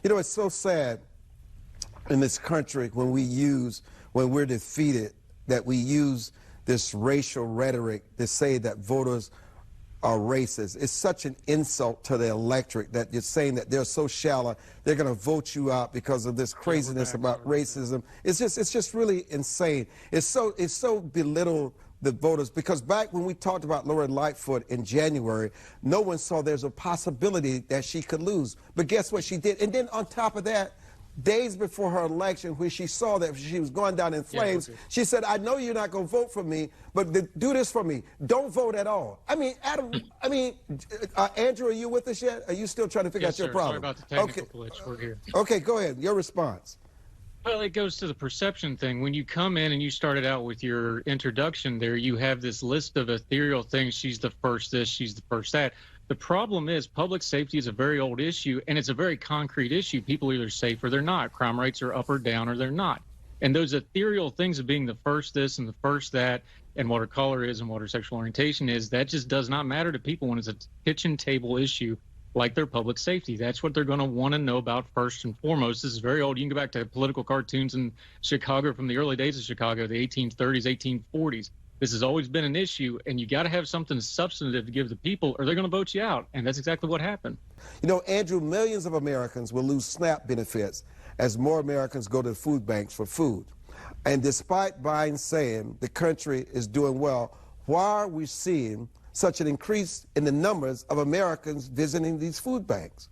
You know, it's so sad in this country when we're defeated, that we use this racial rhetoric to say that voters are racist. It's such an insult to the electorate that you're saying that they're so shallow, they're going to vote you out because of this craziness about racism. It's just really insane. It's so belittled the voters, because back when we talked about Lori Lightfoot in January, no one saw there's a possibility that she could lose. But guess what? She did. And then on top of that, days before her election, when she saw that she was going down in flames, she said, I know you're not going to vote for me, but do this for me. Don't vote at all. I mean, Adam, Andrew, are you with us yet? Are you still trying to figure out your problem? Sorry about the technical glitch. We're here. Okay, go ahead. Your response. Well, it goes to the perception thing. When you come in and you started out with your introduction there, you have this list of ethereal things. She's the first this, she's the first that. The problem is public safety is a very old issue, and it's a very concrete issue. People are either safe or they're not. Crime rates are up or down or they're not. And those ethereal things of being the first this and the first that and what her color is and what her sexual orientation is, that just does not matter to people when it's a kitchen table issue like their public safety. That's what they're going to want to know about first and foremost. This is very old. You can go back to political cartoons in Chicago from the early days of Chicago, the 1830s, 1840s. This has always been an issue, and you got to have something substantive to give the people, or they're going to vote you out, and that's exactly what happened. You know, Andrew, millions of Americans will lose SNAP benefits as more Americans go to the food banks for food. And despite Biden saying the country is doing well, why are we seeing such an increase in the numbers of Americans visiting these food banks?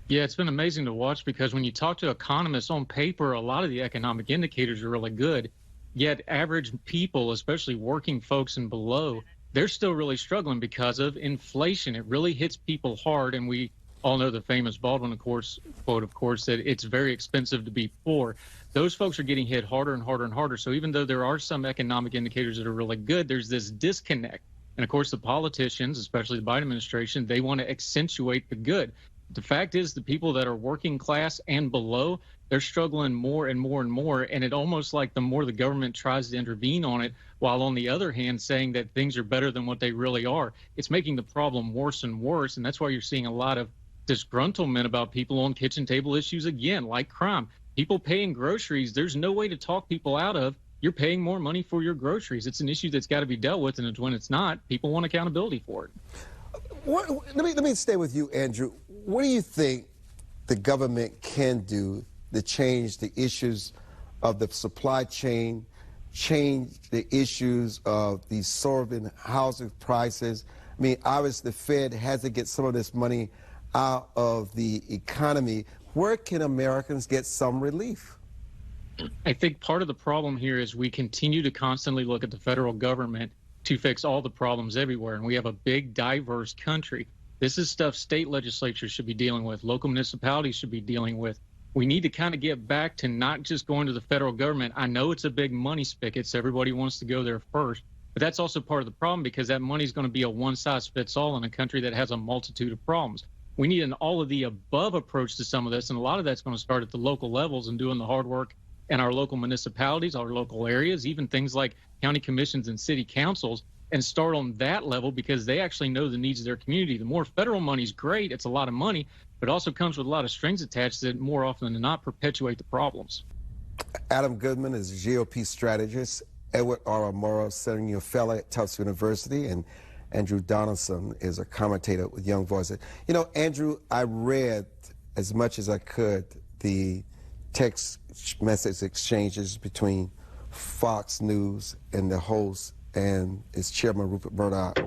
Yeah, it's been amazing to watch, because when you talk to economists on paper, a lot of the economic indicators are really good. Yet average people, especially working folks and below, they're still really struggling because of inflation. It really hits people hard. And we all know the famous Baldwin quote, of course, that it's very expensive to be poor. Those folks are getting hit harder and harder and harder. So even though there are some economic indicators that are really good, there's this disconnect. And of course, the politicians, especially the Biden administration, they want to accentuate the good. The fact is, the people that are working class and below, they're struggling more and more and more. And it almost like the more the government tries to intervene on it, while on the other hand saying that things are better than what they really are, it's making the problem worse and worse. And that's why you're seeing a lot of disgruntlement about people on kitchen table issues again, like crime. People paying groceries, there's no way to talk people out of. You're paying more money for your groceries. It's an issue that's got to be dealt with, and when it's not, people want accountability for it. Let me stay with you, Andrew. What do you think the government can do to change the issues of the supply chain, change the issues of these soaring housing prices? I mean, obviously the Fed has to get some of this money out of the economy. Where can Americans get some relief? I think part of the problem here is we continue to constantly look at the federal government to fix all the problems everywhere. And we have a big, diverse country. This is stuff state legislatures should be dealing with, local municipalities should be dealing with. We need to kind of get back to not just going to the federal government. I know it's a big money spigot, so everybody wants to go there first. But that's also part of the problem, because that money is going to be a one-size-fits-all in a country that has a multitude of problems. We need an all-of-the-above approach to some of this, and a lot of that's going to start at the local levels and doing the hard work in our local municipalities, our local areas, even things like county commissions and city councils, and start on that level, because they actually know the needs of their community. The more federal money is great, it's a lot of money, but it also comes with a lot of strings attached that more often than not perpetuate the problems. Adam Goodman is a GOP strategist. Edward R. Morrow, senior fellow at Tufts University, and Andrew Donaldson is a commentator with Young Voices. You know, Andrew, I read as much as I could the text message exchanges between Fox News and the host and its chairman, Rupert Murdoch,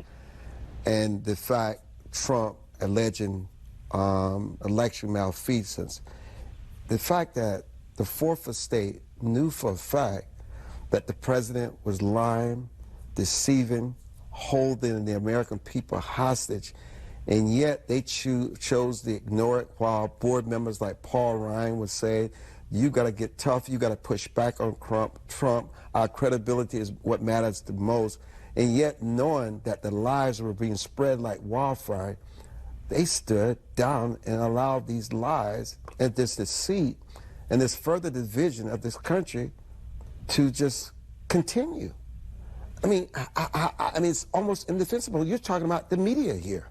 and the fact Trump alleging election malfeasance. The fact that the fourth estate knew for a fact that the president was lying, deceiving, holding the American people hostage, and yet they chose to ignore it, while board members like Paul Ryan would say, you got to get tough, you got to push back on Trump, our credibility is what matters the most. And yet, knowing that the lies were being spread like wildfire, they stood down and allowed these lies and this deceit and this further division of this country to just continue. I mean, I mean, it's almost indefensible. You're talking about the media here.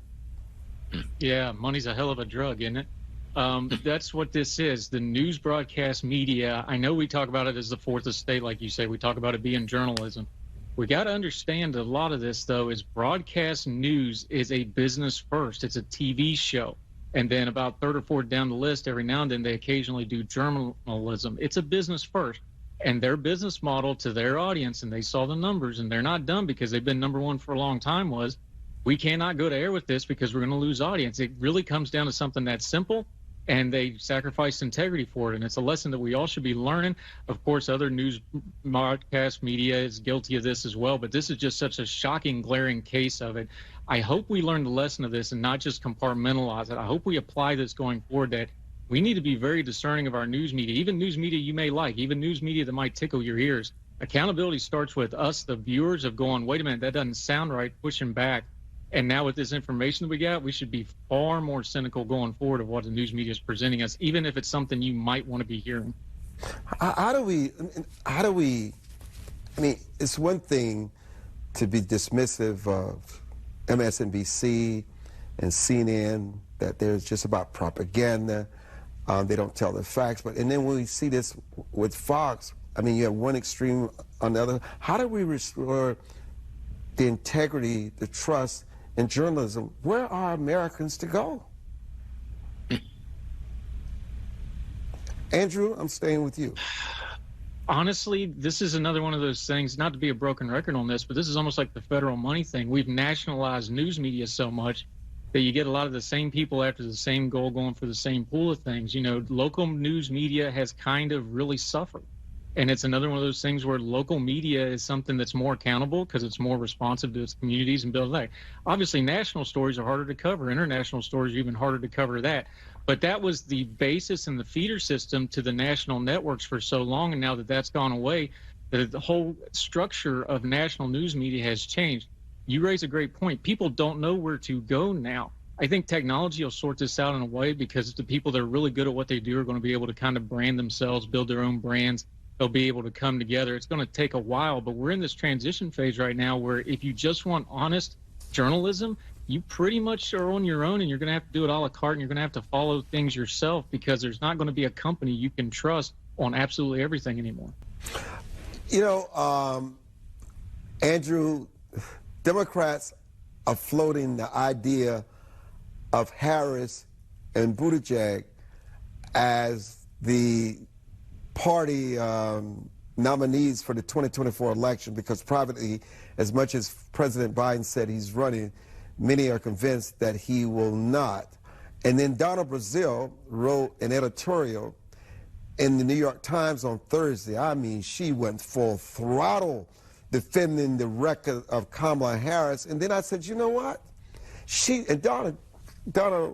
Yeah, money's a hell of a drug, isn't it? That's what this is. The news broadcast media. I know we talk about it as the fourth estate, like you say. We talk about it being journalism. We got to understand a lot of this, though, is broadcast news is a business first. It's a TV show. And then about third or fourth down the list, every now and then they occasionally do journalism. It's a business first. And their business model to their audience, and they saw the numbers, and they're not dumb because they've been number one for a long time, was we cannot go to air with this because we're going to lose audience. It really comes down to something that's simple, and they sacrificed integrity for it. And it's a lesson that we all should be learning. Of course, other news broadcast media is guilty of this as well, but this is just such a shocking, glaring case of it. I hope we learn the lesson of this and not just compartmentalize it. I hope we apply this going forward, that we need to be very discerning of our news media, even news media you may like, even news media that might tickle your ears. Accountability starts with us, the viewers, of going, wait a minute, that doesn't sound right, pushing back. And now with this information that we got, we should be far more cynical going forward of what the news media is presenting us, even if it's something you might want to be hearing. How do we, I mean, it's one thing to be dismissive of MSNBC and CNN, that there's just about propaganda. They don't tell the facts. And then when we see this with Fox, I mean, you have one extreme on the other. How do we restore the integrity, the trust in journalism? Where are Americans to go? Andrew, I'm staying with you. Honestly, this is another one of those things, not to be a broken record on this, but this is almost like the federal money thing. We've nationalized news media so much that you get a lot of the same people after the same goal going for the same pool of things. You know, local news media has kind of really suffered. And it's another one of those things where local media is something that's more accountable because it's more responsive to its communities and build that. Obviously, national stories are harder to cover. International stories are even harder to cover that. But that was the basis and the feeder system to the national networks for so long. And now that that's gone away, the whole structure of national news media has changed. You raise a great point. People don't know where to go now. I think technology will sort this out in a way because the people that are really good at what they do are going to be able to kind of brand themselves, build their own brands. They'll be able to come together. It's going to take a while, but we're in this transition phase right now where if you just want honest journalism, you pretty much are on your own, and you're going to have to do it a la carte, and you're going to have to follow things yourself because there's not going to be a company you can trust on absolutely everything anymore. You know, Andrew, Democrats are floating the idea of Harris and Buttigieg as the party nominees for the 2024 election, because privately, as much as President Biden said he's running, many are convinced that he will not. And then Donna Brazile wrote an editorial in the New York Times on Thursday. I mean, she went full throttle defending the record of Kamala Harris. And then I said, you know what? Donna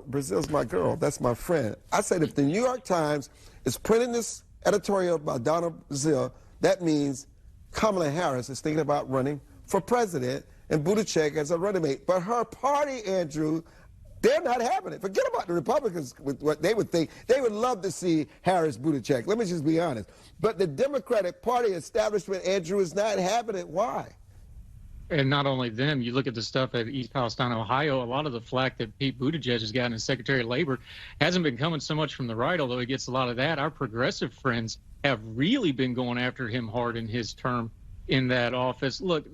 Brazile's my girl. That's my friend. I said, if the New York Times is printing this editorial by Donna Brazile, that means Kamala Harris is thinking about running for president and Buttigieg as a running mate. But her party, Andrew, they're not having it. Forget about the Republicans with what they would think. They would love to see Harris Buttigieg. Let me just be honest. But the Democratic Party establishment, Andrew, is not having it. Why? And not only them, you look at the stuff at East Palestine, Ohio, a lot of the flack that Pete Buttigieg has gotten as Secretary of Labor hasn't been coming so much from the right, although he gets a lot of that. Our progressive friends have really been going after him hard in his term in that office. Look,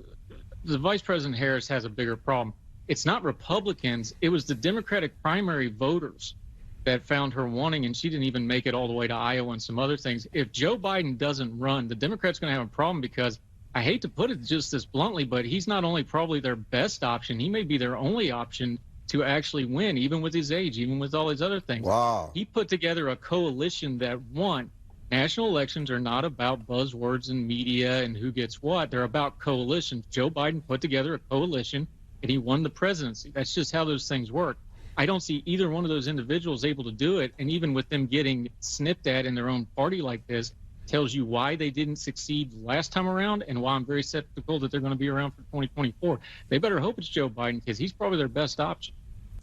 the Vice President Harris has a bigger problem. It's not Republicans. It was the Democratic primary voters that found her wanting, and she didn't even make it all the way to Iowa and some other things. If Joe Biden doesn't run, the Democrats going to have a problem because I hate to put it just this bluntly, but he's not only probably their best option, he may be their only option to actually win, even with his age, even with all his other things. Wow. He put together a coalition that won. National elections are not about buzzwords and media and who gets what. They're about coalitions. Joe Biden put together a coalition, and he won the presidency. That's just how those things work. I don't see either one of those individuals able to do it, and even with them getting snipped at in their own party like this, tells you why they didn't succeed last time around and why I'm very skeptical that they're going to be around for 2024. They better hope it's Joe Biden because he's probably their best option.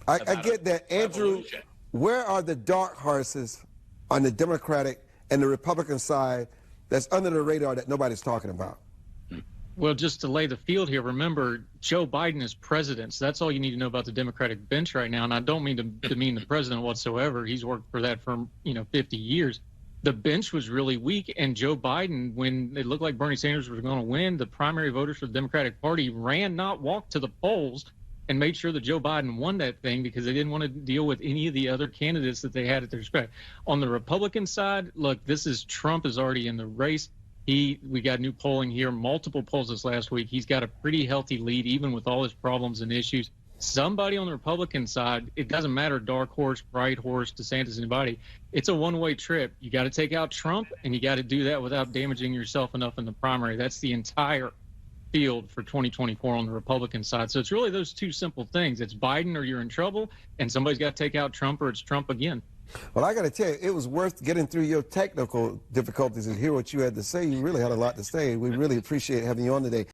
I get that. Andrew, where are the dark horses on the Democratic and the Republican side that's under the radar that nobody's talking about? Well, just to lay the field here, remember, Joe Biden is president. So that's all you need to know about the Democratic bench right now. And I don't mean to demean the president whatsoever. He's worked for that for, 50 years. The bench was really weak. And Joe Biden, when it looked like Bernie Sanders was going to win, the primary voters for the Democratic Party ran, not walked to the polls, and made sure that Joe Biden won that thing because they didn't want to deal with any of the other candidates that they had at their respect. On the Republican side, look, Trump is already in the race. We got new polling here, multiple polls this last week. He's got a pretty healthy lead, even with all his problems and issues. Somebody on the Republican side, it doesn't matter, dark horse, bright horse, DeSantis, anybody. It's a one-way trip. You got to take out Trump, and you got to do that without damaging yourself enough in the primary. That's the entire field for 2024 on the Republican side. So it's really those two simple things. It's Biden or you're in trouble, and somebody's got to take out Trump or it's Trump again. Well, I got to tell you, it was worth getting through your technical difficulties and hear what you had to say. You really had a lot to say. We really appreciate having you on today.